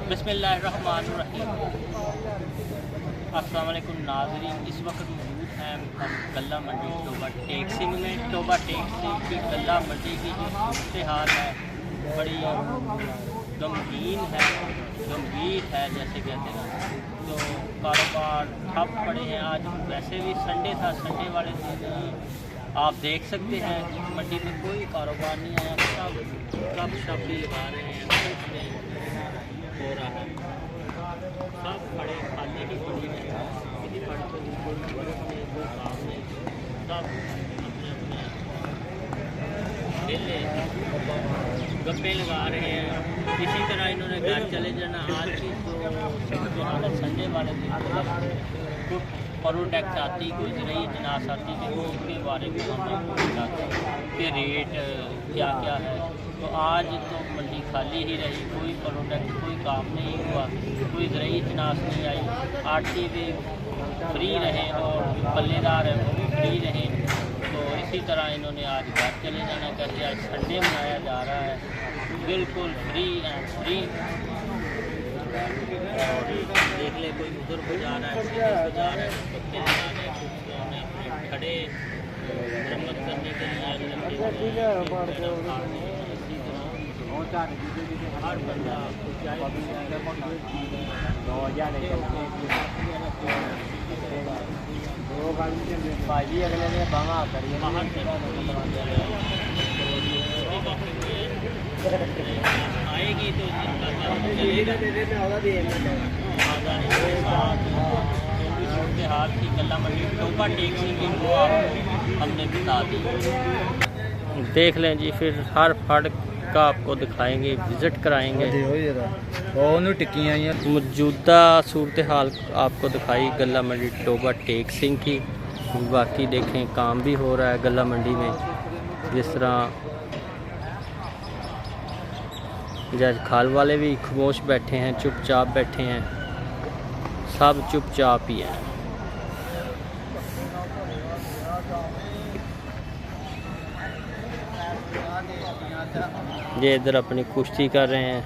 बिस्मिल्लाहिर्रहमानिर्रहीम। अस्सलाम वालेकुम नाज़रीन, इस वक्त मौजूद हैं हम गल्ला मंडी टोबा टेक सिंह में। टोबा टेक सिंह की गल्ला मंडी की जो सूरत हाल है बड़ी गमगीन है, गंभीर है जैसे कहते हैं। तो कारोबार ठप पड़े हैं। आज वैसे भी संडे था, संडे वाले दिन आप देख सकते हैं मंडी में कोई कारोबार नहीं आया। सब कप शप भी लगा रहे हैं, कुछ नहीं हो रहा है। सब खड़े खाने की पड़ी है, किसी पड़ को कोई काम नहीं, सब अपने अपने खेले गप्पे लगा रहे हैं। इसी तरह इन्होंने घर चले जाना। आज की जो हालत संडे वाले दिन कुछ प्रोडक्ट आती, कोई ज़रूरी जनास आती है, वो उसके बारे में हम बताते हैं कि रेट क्या क्या है। तो आज तो मंडी खाली ही रही, कोई प्रोडक्ट कोई काम नहीं हुआ, कोई ज़रूरी जनास नहीं आई। आरती भी फ्री रहे और पल्लेदार है वो भी फ्री रहे। तो इसी तरह इन्होंने आज घर चले जाना, कहते आज संडे मनाया जा रहा है, बिल्कुल फ्री एंड फ्री। और देख ले कोई उधर को जा रहा है, सीधे को जा रहा है, पत्ते लगाने कुछ अपने खड़े मरम्मत करने के लिए लगे हुए हैं। हर बंदा भाजी अगले ने बांगा करिए बाहर से आएगी तो हाथ की गल्ला मंडी टोबा टेक सिंह की वो आपको हमने बता दी। देख लें जी, फिर हर फड़ का आपको दिखाएंगे, विज़िट कराएंगे। मौजूदा सूरत हाल आपको दिखाई गल्ला मंडी टोबा टेक सिंह की। बाकी देखें काम भी हो रहा है गल्ला मंडी में, जिस तरह जज खाल वाले भी खामोश बैठे हैं, चुपचाप बैठे हैं, सब चुपचाप ही हैं। ये इधर अपनी कुश्ती कर रहे हैं।